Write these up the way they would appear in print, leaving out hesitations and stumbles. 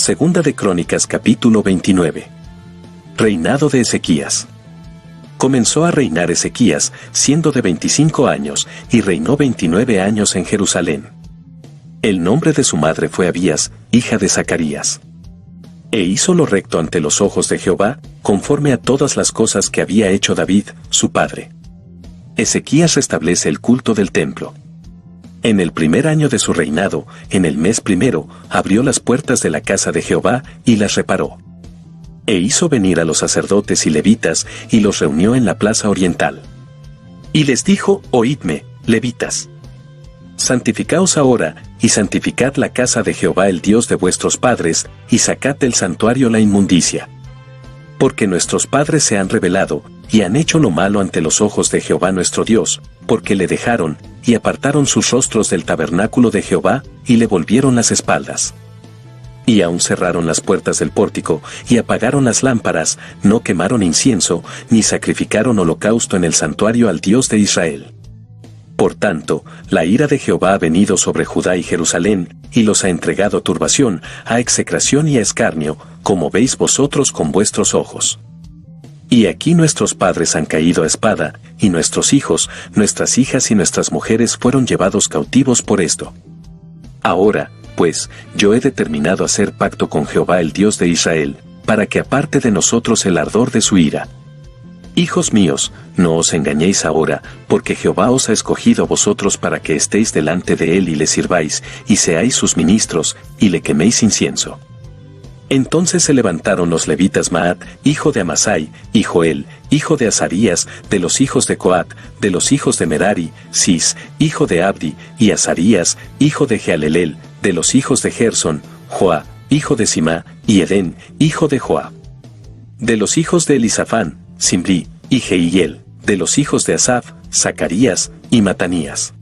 Segunda de Crónicas capítulo 29. Reinado de Ezequías. Comenzó a reinar Ezequías, siendo de 25 años, y reinó 29 años en Jerusalén. El nombre de su madre fue Abías, hija de Zacarías. E hizo lo recto ante los ojos de Jehová, conforme a todas las cosas que había hecho David, su padre. Ezequías restablece el culto del templo. En el primer año de su reinado, en el mes primero, abrió las puertas de la casa de Jehová, y las reparó. E hizo venir a los sacerdotes y levitas, y los reunió en la plaza oriental. Y les dijo: Oídme, levitas. Santificaos ahora, y santificad la casa de Jehová el Dios de vuestros padres, y sacad del santuario la inmundicia. Porque nuestros padres se han rebelado, y han hecho lo malo ante los ojos de Jehová nuestro Dios, porque le dejaron, y apartaron sus rostros del tabernáculo de Jehová, y le volvieron las espaldas. Y aún cerraron las puertas del pórtico, y apagaron las lámparas, no quemaron incienso, ni sacrificaron holocausto en el santuario al Dios de Israel. Por tanto, la ira de Jehová ha venido sobre Judá y Jerusalén, y los ha entregado a turbación, a execración y a escarnio, como veis vosotros con vuestros ojos. Y aquí nuestros padres han caído a espada, y nuestros hijos, nuestras hijas y nuestras mujeres fueron llevados cautivos por esto. Ahora, pues, yo he determinado hacer pacto con Jehová el Dios de Israel, para que aparte de nosotros el ardor de su ira. Hijos míos, no os engañéis ahora, porque Jehová os ha escogido a vosotros para que estéis delante de él y le sirváis, y seáis sus ministros, y le queméis incienso. Entonces se levantaron los levitas Maat, hijo de Amasai, y Joel, hijo de Azarías, de los hijos de Coat, de los hijos de Merari, Cis, hijo de Abdi, y Azarías, hijo de Jehalelel, de los hijos de Gersón, Joa, hijo de Simá, y Edén, hijo de Joa. De los hijos de Elisafán, Simri, y Jehiel, de los hijos de Asaf, Zacarías, y Matanías.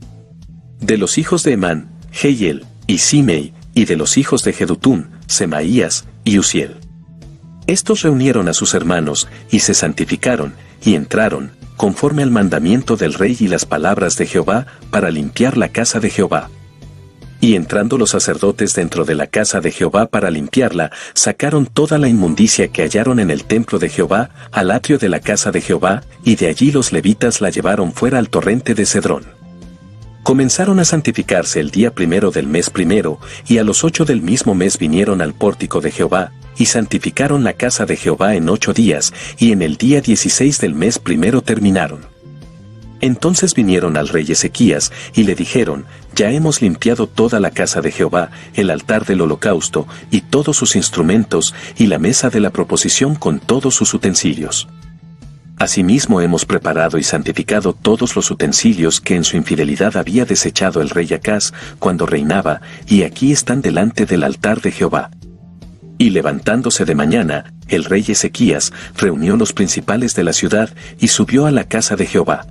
De los hijos de Emán, Jehiel, y Simei, y de los hijos de Jedutún, Semaías, y Uziel. Estos reunieron a sus hermanos, y se santificaron, y entraron, conforme al mandamiento del rey y las palabras de Jehová, para limpiar la casa de Jehová. Y entrando los sacerdotes dentro de la casa de Jehová para limpiarla, sacaron toda la inmundicia que hallaron en el templo de Jehová, al atrio de la casa de Jehová, y de allí los levitas la llevaron fuera al torrente de Cedrón. Comenzaron a santificarse el día primero del mes primero, y a los 8 del mismo mes vinieron al pórtico de Jehová, y santificaron la casa de Jehová en 8 días, y en el día 16 del mes primero terminaron. Entonces vinieron al rey Ezequías, y le dijeron: Ya hemos limpiado toda la casa de Jehová, el altar del holocausto, y todos sus instrumentos, y la mesa de la proposición con todos sus utensilios. Asimismo hemos preparado y santificado todos los utensilios que en su infidelidad había desechado el rey Acaz, cuando reinaba, y aquí están delante del altar de Jehová. Y levantándose de mañana, el rey Ezequías reunió los principales de la ciudad, y subió a la casa de Jehová.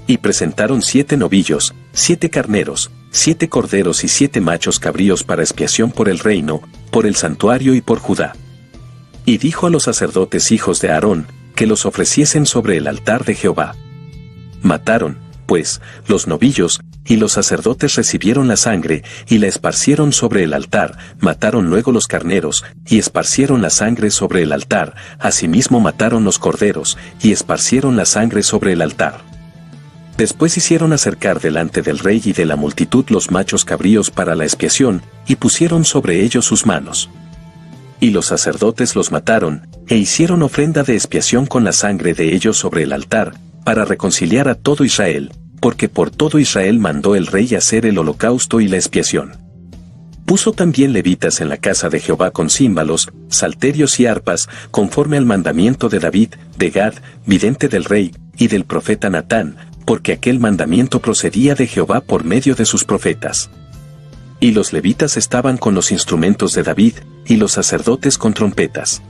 Y presentaron 7 novillos, 7 carneros, 7 corderos y 7 machos cabríos para expiación por el reino, por el santuario y por Judá. Y dijo a los sacerdotes hijos de Aarón, que los ofreciesen sobre el altar de Jehová. Mataron, pues, los novillos, y los sacerdotes recibieron la sangre, y la esparcieron sobre el altar, mataron luego los carneros, y esparcieron la sangre sobre el altar, asimismo mataron los corderos, y esparcieron la sangre sobre el altar. Después hicieron acercar delante del rey y de la multitud los machos cabríos para la expiación, y pusieron sobre ellos sus manos. Y los sacerdotes los mataron, e hicieron ofrenda de expiación con la sangre de ellos sobre el altar, para reconciliar a todo Israel, porque por todo Israel mandó el rey hacer el holocausto y la expiación. Puso también levitas en la casa de Jehová con címbalos, salterios y arpas, conforme al mandamiento de David, de Gad, vidente del rey, y del profeta Natán, porque aquel mandamiento procedía de Jehová por medio de sus profetas. Y los levitas estaban con los instrumentos de David, y los sacerdotes con trompetas.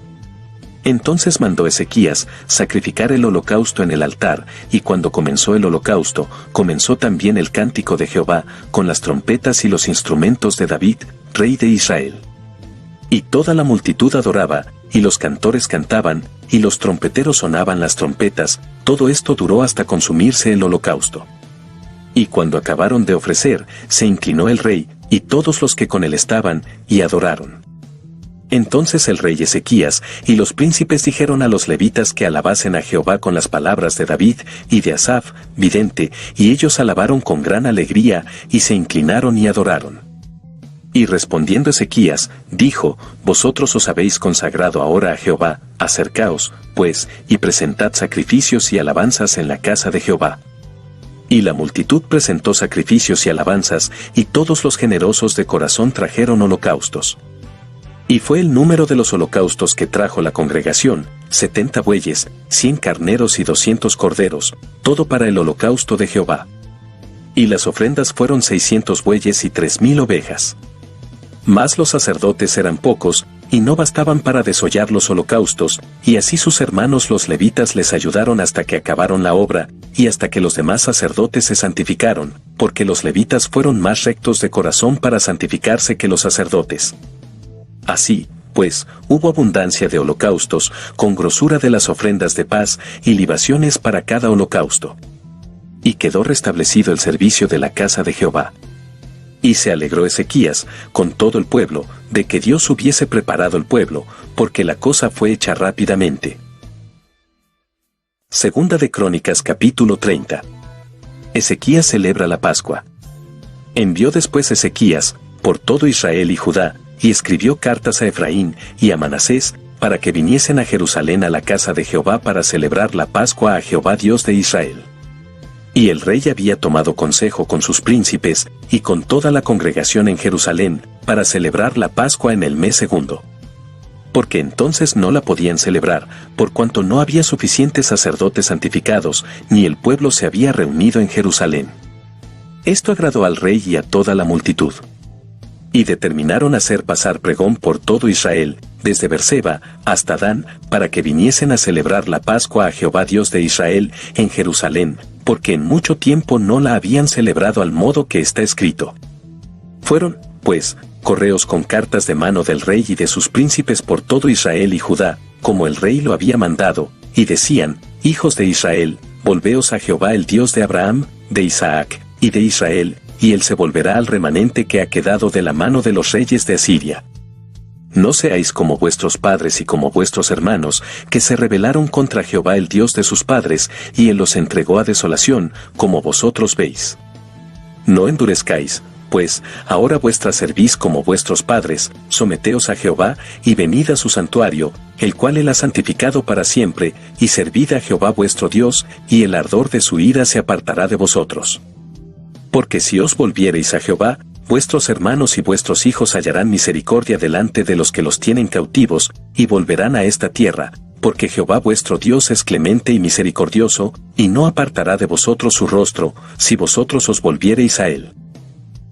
Entonces mandó Ezequías sacrificar el holocausto en el altar, y cuando comenzó el holocausto, comenzó también el cántico de Jehová, con las trompetas y los instrumentos de David, rey de Israel. Y toda la multitud adoraba, y los cantores cantaban, y los trompeteros sonaban las trompetas. Todo esto duró hasta consumirse el holocausto. Y cuando acabaron de ofrecer, se inclinó el rey, y todos los que con él estaban, y adoraron. Entonces el rey Ezequías y los príncipes dijeron a los levitas que alabasen a Jehová con las palabras de David y de Asaf, vidente, y ellos alabaron con gran alegría, y se inclinaron y adoraron. Y respondiendo Ezequías, dijo: Vosotros os habéis consagrado ahora a Jehová, acercaos, pues, y presentad sacrificios y alabanzas en la casa de Jehová. Y la multitud presentó sacrificios y alabanzas, y todos los generosos de corazón trajeron holocaustos. Y fue el número de los holocaustos que trajo la congregación, 70 bueyes, 100 carneros y 200 corderos, todo para el holocausto de Jehová. Y las ofrendas fueron 600 bueyes y 3000 ovejas. Mas los sacerdotes eran pocos, y no bastaban para desollar los holocaustos, y así sus hermanos los levitas les ayudaron hasta que acabaron la obra, y hasta que los demás sacerdotes se santificaron, porque los levitas fueron más rectos de corazón para santificarse que los sacerdotes. Así, pues, hubo abundancia de holocaustos, con grosura de las ofrendas de paz, y libaciones para cada holocausto. Y quedó restablecido el servicio de la casa de Jehová. Y se alegró Ezequías, con todo el pueblo, de que Dios hubiese preparado el pueblo, porque la cosa fue hecha rápidamente. Segunda de Crónicas capítulo 30. Ezequías celebra la Pascua. Envió después Ezequías, por todo Israel y Judá, y escribió cartas a Efraín y a Manasés, para que viniesen a Jerusalén a la casa de Jehová para celebrar la Pascua a Jehová Dios de Israel. Y el rey había tomado consejo con sus príncipes, y con toda la congregación en Jerusalén, para celebrar la Pascua en el mes segundo. Porque entonces no la podían celebrar, por cuanto no había suficientes sacerdotes santificados, ni el pueblo se había reunido en Jerusalén. Esto agradó al rey y a toda la multitud. Y determinaron hacer pasar pregón por todo Israel, desde Berseba hasta Dan, para que viniesen a celebrar la Pascua a Jehová Dios de Israel en Jerusalén, porque en mucho tiempo no la habían celebrado al modo que está escrito. Fueron, pues, correos con cartas de mano del rey y de sus príncipes por todo Israel y Judá, como el rey lo había mandado, y decían: Hijos de Israel, volveos a Jehová el Dios de Abraham, de Isaac, y de Israel, y él se volverá al remanente que ha quedado de la mano de los reyes de Asiria. No seáis como vuestros padres y como vuestros hermanos, que se rebelaron contra Jehová el Dios de sus padres, y él los entregó a desolación, como vosotros veis. No endurezcáis, pues, ahora vuestra servís como vuestros padres, someteos a Jehová, y venid a su santuario, el cual él ha santificado para siempre, y servid a Jehová vuestro Dios, y el ardor de su ira se apartará de vosotros. Porque si os volviereis a Jehová, vuestros hermanos y vuestros hijos hallarán misericordia delante de los que los tienen cautivos, y volverán a esta tierra, porque Jehová vuestro Dios es clemente y misericordioso, y no apartará de vosotros su rostro, si vosotros os volviereis a él.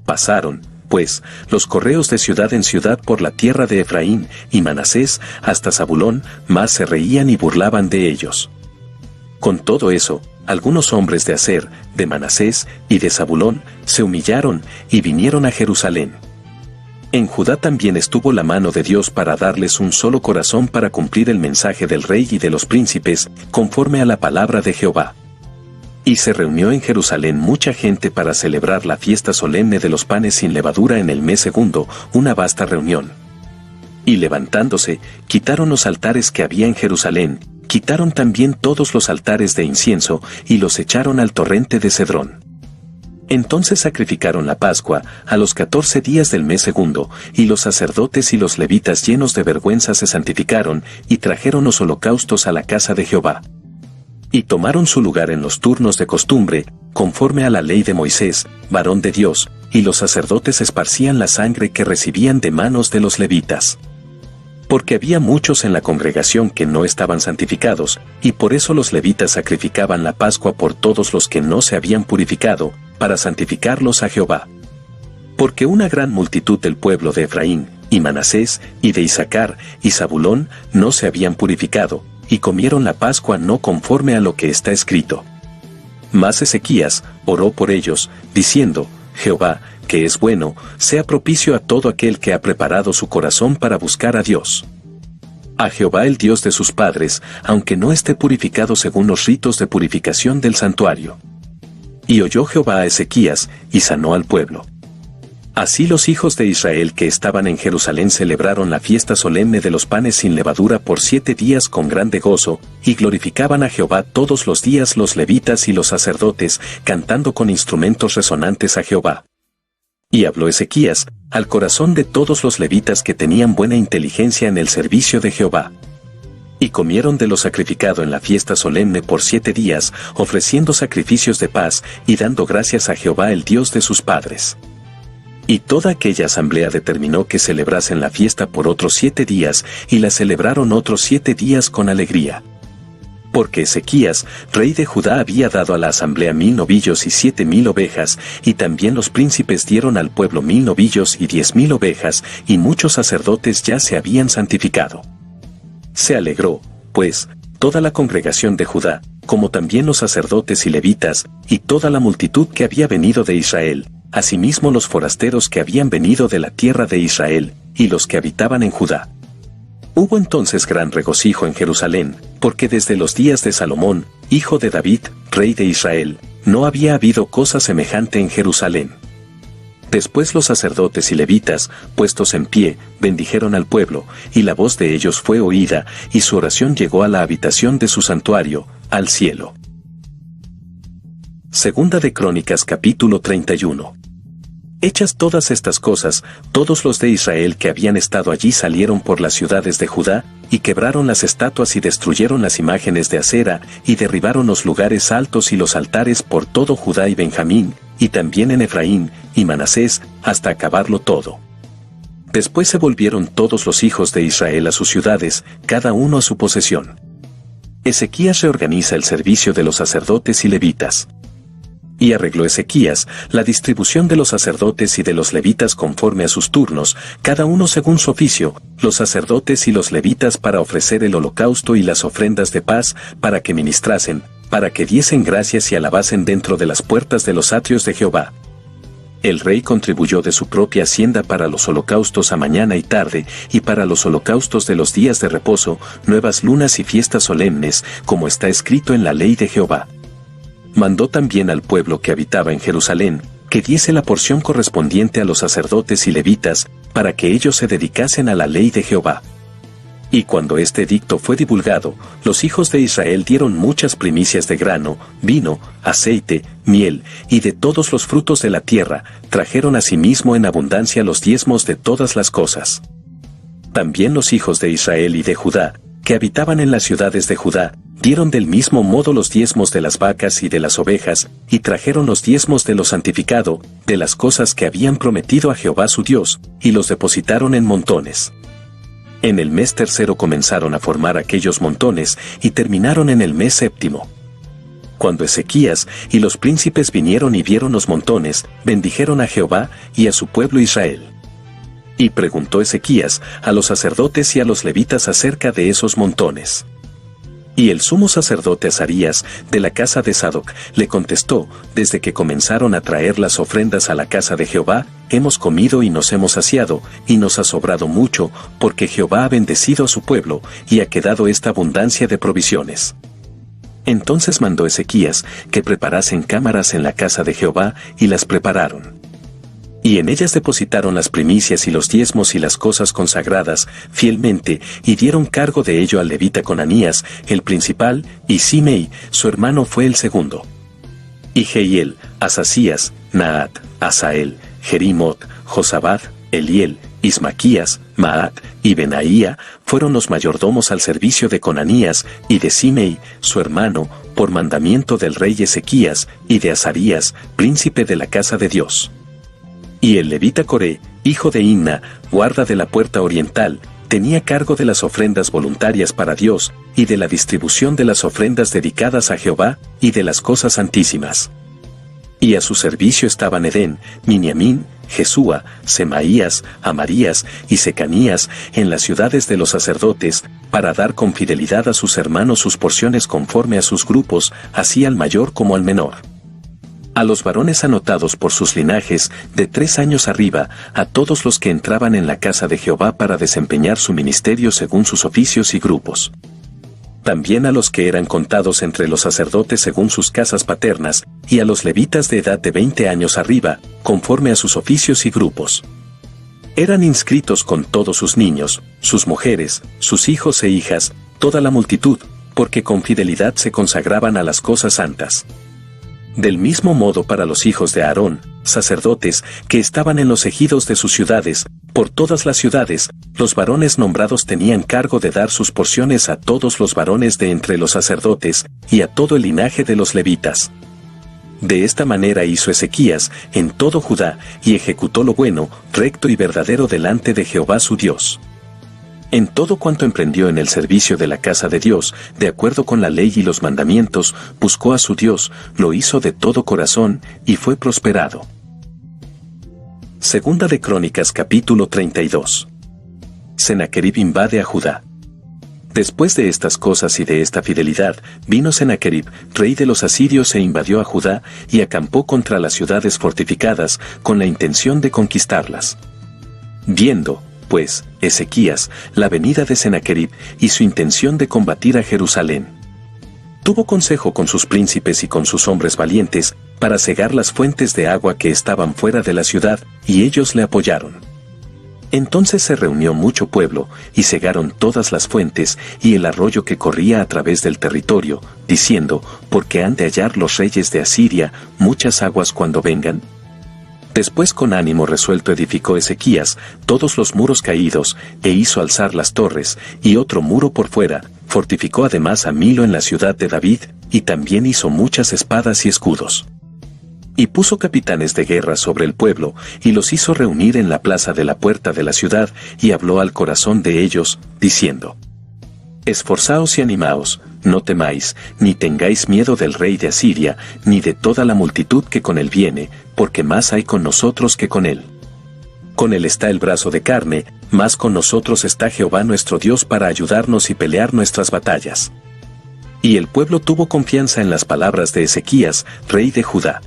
Pasaron, pues, los correos de ciudad en ciudad por la tierra de Efraín y Manasés hasta Zabulón, mas se reían y burlaban de ellos. Con todo eso, algunos hombres de Aser, de Manasés y de Zabulón se humillaron y vinieron a Jerusalén. En Judá también estuvo la mano de Dios para darles un solo corazón para cumplir el mensaje del rey y de los príncipes, conforme a la palabra de Jehová. Y se reunió en Jerusalén mucha gente para celebrar la fiesta solemne de los panes sin levadura en el mes segundo, una vasta reunión. Y levantándose, quitaron los altares que había en Jerusalén, quitaron también todos los altares de incienso, y los echaron al torrente de Cedrón. Entonces sacrificaron la Pascua, a los 14 días del mes segundo, y los sacerdotes y los levitas llenos de vergüenza se santificaron, y trajeron los holocaustos a la casa de Jehová. Y tomaron su lugar en los turnos de costumbre, conforme a la ley de Moisés, varón de Dios, y los sacerdotes esparcían la sangre que recibían de manos de los levitas. Porque había muchos en la congregación que no estaban santificados, y por eso los levitas sacrificaban la Pascua por todos los que no se habían purificado, para santificarlos a Jehová. Porque una gran multitud del pueblo de Efraín, y Manasés, y de Isacar, y Zabulón, no se habían purificado, y comieron la Pascua no conforme a lo que está escrito. Mas Ezequías oró por ellos, diciendo: Jehová, que es bueno, sea propicio a todo aquel que ha preparado su corazón para buscar a Dios. A Jehová el Dios de sus padres, aunque no esté purificado según los ritos de purificación del santuario. Y oyó Jehová a Ezequías, y sanó al pueblo. Así los hijos de Israel que estaban en Jerusalén celebraron la fiesta solemne de los panes sin levadura por 7 días con grande gozo, y glorificaban a Jehová todos los días los levitas y los sacerdotes, cantando con instrumentos resonantes a Jehová. Y habló Ezequías al corazón de todos los levitas que tenían buena inteligencia en el servicio de Jehová. Y comieron de lo sacrificado en la fiesta solemne por 7 días, ofreciendo sacrificios de paz y dando gracias a Jehová el Dios de sus padres. Y toda aquella asamblea determinó que celebrasen la fiesta por otros 7 días, y la celebraron otros 7 días con alegría. Porque Ezequías, rey de Judá, había dado a la asamblea 1000 novillos y 7000 ovejas, y también los príncipes dieron al pueblo 1000 novillos y 10,000 ovejas, y muchos sacerdotes ya se habían santificado. Se alegró, pues, toda la congregación de Judá, como también los sacerdotes y levitas, y toda la multitud que había venido de Israel, asimismo los forasteros que habían venido de la tierra de Israel, y los que habitaban en Judá. Hubo entonces gran regocijo en Jerusalén, porque desde los días de Salomón, hijo de David, rey de Israel, no había habido cosa semejante en Jerusalén. Después los sacerdotes y levitas, puestos en pie, bendijeron al pueblo, y la voz de ellos fue oída, y su oración llegó a la habitación de su santuario, al cielo. Segunda de Crónicas capítulo 31. Hechas todas estas cosas, todos los de Israel que habían estado allí salieron por las ciudades de Judá, y quebraron las estatuas y destruyeron las imágenes de acera, y derribaron los lugares altos y los altares por todo Judá y Benjamín, y también en Efraín y Manasés, hasta acabarlo todo. Después se volvieron todos los hijos de Israel a sus ciudades, cada uno a su posesión. Ezequías reorganiza el servicio de los sacerdotes y levitas. Y arregló Ezequías la distribución de los sacerdotes y de los levitas conforme a sus turnos, cada uno según su oficio, los sacerdotes y los levitas para ofrecer el holocausto y las ofrendas de paz, para que ministrasen, para que diesen gracias y alabasen dentro de las puertas de los atrios de Jehová. El rey contribuyó de su propia hacienda para los holocaustos a mañana y tarde, y para los holocaustos de los días de reposo, nuevas lunas y fiestas solemnes, como está escrito en la ley de Jehová. Mandó también al pueblo que habitaba en Jerusalén, que diese la porción correspondiente a los sacerdotes y levitas, para que ellos se dedicasen a la ley de Jehová. Y cuando este edicto fue divulgado, los hijos de Israel dieron muchas primicias de grano, vino, aceite, miel, y de todos los frutos de la tierra, trajeron asimismo en abundancia los diezmos de todas las cosas. También los hijos de Israel y de Judá, que habitaban en las ciudades de Judá, dieron del mismo modo los diezmos de las vacas y de las ovejas, y trajeron los diezmos de lo santificado, de las cosas que habían prometido a Jehová su Dios, y los depositaron en montones. En el mes tercero comenzaron a formar aquellos montones, y terminaron en el mes séptimo. Cuando Ezequías y los príncipes vinieron y vieron los montones, bendijeron a Jehová y a su pueblo Israel. Y preguntó Ezequías a los sacerdotes y a los levitas acerca de esos montones. Y el sumo sacerdote Azarías, de la casa de Sadoc, le contestó: desde que comenzaron a traer las ofrendas a la casa de Jehová, hemos comido y nos hemos saciado, y nos ha sobrado mucho, porque Jehová ha bendecido a su pueblo, y ha quedado esta abundancia de provisiones. Entonces mandó Ezequías que preparasen cámaras en la casa de Jehová, y las prepararon. Y en ellas depositaron las primicias y los diezmos y las cosas consagradas, fielmente, y dieron cargo de ello al levita Conanías, el principal, y Simei, su hermano, fue el segundo. Y Jehiel, Asasías, Naat, Asael, Jerimot, Josabad, Eliel, Ismaquías, Maat, y Benaía, fueron los mayordomos al servicio de Conanías, y de Simei, su hermano, por mandamiento del rey Ezequías, y de Azarías, príncipe de la casa de Dios. Y el levita Coré, hijo de Inna, guarda de la puerta oriental, tenía cargo de las ofrendas voluntarias para Dios, y de la distribución de las ofrendas dedicadas a Jehová, y de las cosas santísimas. Y a su servicio estaban Edén, Miniamín, Jesúa, Semaías, Amarías y Secanías, en las ciudades de los sacerdotes, para dar con fidelidad a sus hermanos sus porciones conforme a sus grupos, así al mayor como al menor. A los varones anotados por sus linajes, de 3 años arriba, a todos los que entraban en la casa de Jehová para desempeñar su ministerio según sus oficios y grupos. También a los que eran contados entre los sacerdotes según sus casas paternas, y a los levitas de edad de 20 años arriba, conforme a sus oficios y grupos. Eran inscritos con todos sus niños, sus mujeres, sus hijos e hijas, toda la multitud, porque con fidelidad se consagraban a las cosas santas. Del mismo modo para los hijos de Aarón, sacerdotes, que estaban en los ejidos de sus ciudades, por todas las ciudades, los varones nombrados tenían cargo de dar sus porciones a todos los varones de entre los sacerdotes, y a todo el linaje de los levitas. De esta manera hizo Ezequías en todo Judá, y ejecutó lo bueno, recto y verdadero delante de Jehová su Dios. En todo cuanto emprendió en el servicio de la casa de Dios, de acuerdo con la ley y los mandamientos, buscó a su Dios, lo hizo de todo corazón, y fue prosperado. Segunda de Crónicas capítulo 32. Sennacherib invade a Judá. Después de estas cosas y de esta fidelidad, vino Sennacherib, rey de los asirios, e invadió a Judá, y acampó contra las ciudades fortificadas, con la intención de conquistarlas. Viendo, pues, Ezequías, la venida de Sennacherib, y su intención de combatir a Jerusalén, tuvo consejo con sus príncipes y con sus hombres valientes, para cegar las fuentes de agua que estaban fuera de la ciudad, y ellos le apoyaron. Entonces se reunió mucho pueblo, y cegaron todas las fuentes, y el arroyo que corría a través del territorio, diciendo, ¿por qué han de hallar los reyes de Asiria muchas aguas cuando vengan? Después con ánimo resuelto edificó Ezequías todos los muros caídos, e hizo alzar las torres, y otro muro por fuera, fortificó además a Milo en la ciudad de David, y también hizo muchas espadas y escudos. Y puso capitanes de guerra sobre el pueblo, y los hizo reunir en la plaza de la puerta de la ciudad, y habló al corazón de ellos, diciendo: Esforzaos y animaos, no temáis, ni tengáis miedo del rey de Asiria, ni de toda la multitud que con él viene, porque más hay con nosotros que con él. Con él está el brazo de carne, más con nosotros está Jehová nuestro Dios para ayudarnos y pelear nuestras batallas. Y el pueblo tuvo confianza en las palabras de Ezequías, rey de Judá.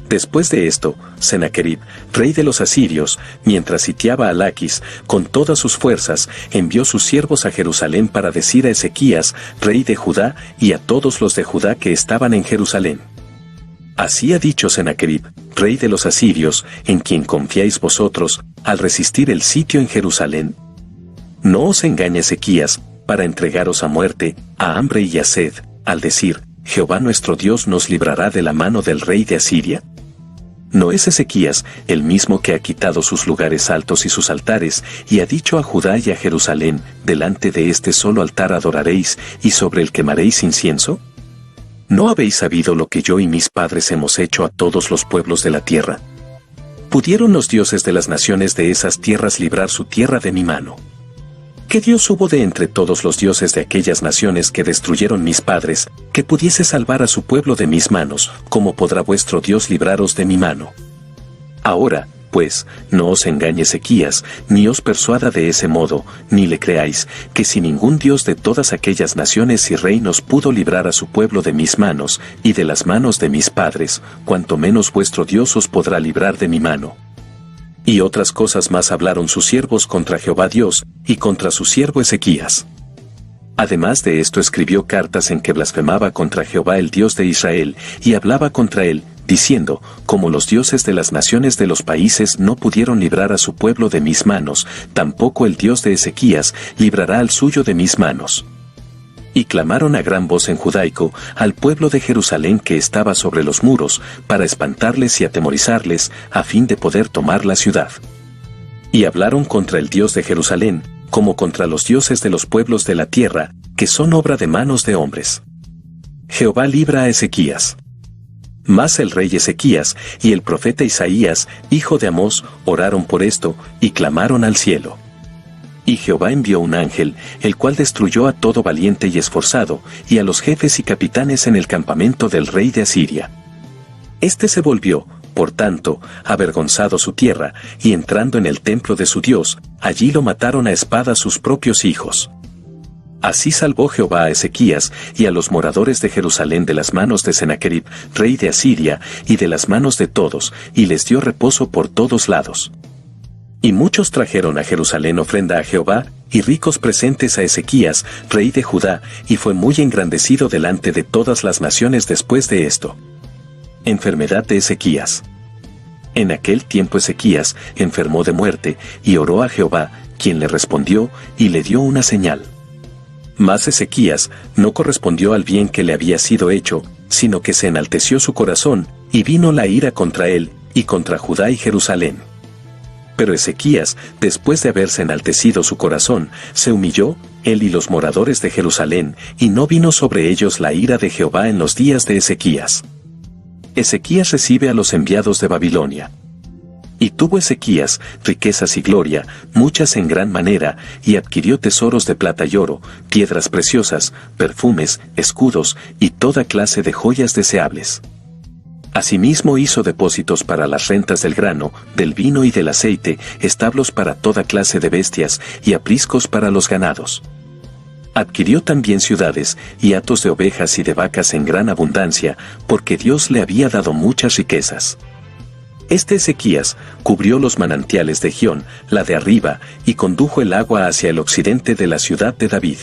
Después de esto, Sennacherib, rey de los asirios, mientras sitiaba a Laquis, con todas sus fuerzas, envió sus siervos a Jerusalén para decir a Ezequías, rey de Judá, y a todos los de Judá que estaban en Jerusalén: Así ha dicho Sennacherib, rey de los asirios, en quien confiáis vosotros, al resistir el sitio en Jerusalén. No os engañe Ezequías, para entregaros a muerte, a hambre y a sed, al decir: Jehová nuestro Dios nos librará de la mano del rey de Asiria. ¿No es Ezequías el mismo que ha quitado sus lugares altos y sus altares, y ha dicho a Judá y a Jerusalén: delante de este solo altar adoraréis, y sobre él quemaréis incienso? ¿No habéis sabido lo que yo y mis padres hemos hecho a todos los pueblos de la tierra? ¿Pudieron los dioses de las naciones de esas tierras librar su tierra de mi mano? ¿Qué Dios hubo de entre todos los dioses de aquellas naciones que destruyeron mis padres, que pudiese salvar a su pueblo de mis manos, como podrá vuestro Dios libraros de mi mano? Ahora, pues, no os engañe Ezequías, ni os persuada de ese modo, ni le creáis, que si ningún Dios de todas aquellas naciones y reinos pudo librar a su pueblo de mis manos, y de las manos de mis padres, cuanto menos vuestro Dios os podrá librar de mi mano. Y otras cosas más hablaron sus siervos contra Jehová Dios, y contra su siervo Ezequías. Además de esto escribió cartas en que blasfemaba contra Jehová el Dios de Israel, y hablaba contra él, diciendo: como los dioses de las naciones de los países no pudieron librar a su pueblo de mis manos, tampoco el Dios de Ezequías librará al suyo de mis manos. Y clamaron a gran voz en judaico al pueblo de Jerusalén que estaba sobre los muros, para espantarles y atemorizarles, a fin de poder tomar la ciudad. Y hablaron contra el Dios de Jerusalén, como contra los dioses de los pueblos de la tierra, que son obra de manos de hombres. Jehová libra a Ezequías. Mas el rey Ezequías y el profeta Isaías, hijo de Amós, oraron por esto, y clamaron al cielo. Y Jehová envió un ángel, el cual destruyó a todo valiente y esforzado, y a los jefes y capitanes en el campamento del rey de Asiria. Este se volvió, por tanto, avergonzado su tierra, y entrando en el templo de su Dios, allí lo mataron a espada sus propios hijos. Así salvó Jehová a Ezequías y a los moradores de Jerusalén de las manos de Sennacherib, rey de Asiria, y de las manos de todos, y les dio reposo por todos lados. Y muchos trajeron a Jerusalén ofrenda a Jehová, y ricos presentes a Ezequías, rey de Judá, y fue muy engrandecido delante de todas las naciones después de esto. Enfermedad de Ezequías. En aquel tiempo Ezequías enfermó de muerte, y oró a Jehová, quien le respondió, y le dio una señal. Mas Ezequías no correspondió al bien que le había sido hecho, sino que se enalteció su corazón, y vino la ira contra él, y contra Judá y Jerusalén. Pero Ezequías, después de haberse enaltecido su corazón, se humilló, él y los moradores de Jerusalén, y no vino sobre ellos la ira de Jehová en los días de Ezequías. Ezequías recibe a los enviados de Babilonia. Y tuvo Ezequías riquezas y gloria, muchas en gran manera, y adquirió tesoros de plata y oro, piedras preciosas, perfumes, escudos, y toda clase de joyas deseables. Asimismo hizo depósitos para las rentas del grano, del vino y del aceite, establos para toda clase de bestias, y apriscos para los ganados. Adquirió también ciudades, y hatos de ovejas y de vacas en gran abundancia, porque Dios le había dado muchas riquezas. Este Ezequías cubrió los manantiales de Gión, la de arriba, y condujo el agua hacia el occidente de la ciudad de David.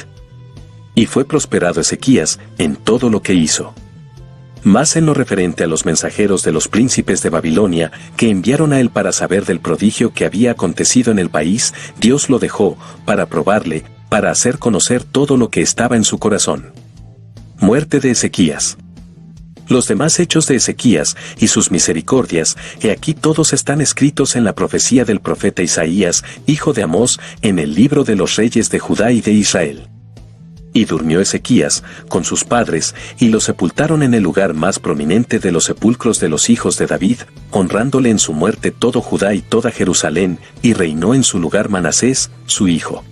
Y fue prosperado Ezequías en todo lo que hizo. Mas en lo referente a los mensajeros de los príncipes de Babilonia, que enviaron a él para saber del prodigio que había acontecido en el país, Dios lo dejó, para probarle, para hacer conocer todo lo que estaba en su corazón. Muerte de Ezequías. Los demás hechos de Ezequías y sus misericordias, he aquí todos están escritos en la profecía del profeta Isaías, hijo de Amós, en el libro de los reyes de Judá y de Israel. Y durmió Ezequías con sus padres, y lo sepultaron en el lugar más prominente de los sepulcros de los hijos de David, honrándole en su muerte todo Judá y toda Jerusalén, y reinó en su lugar Manasés, su hijo.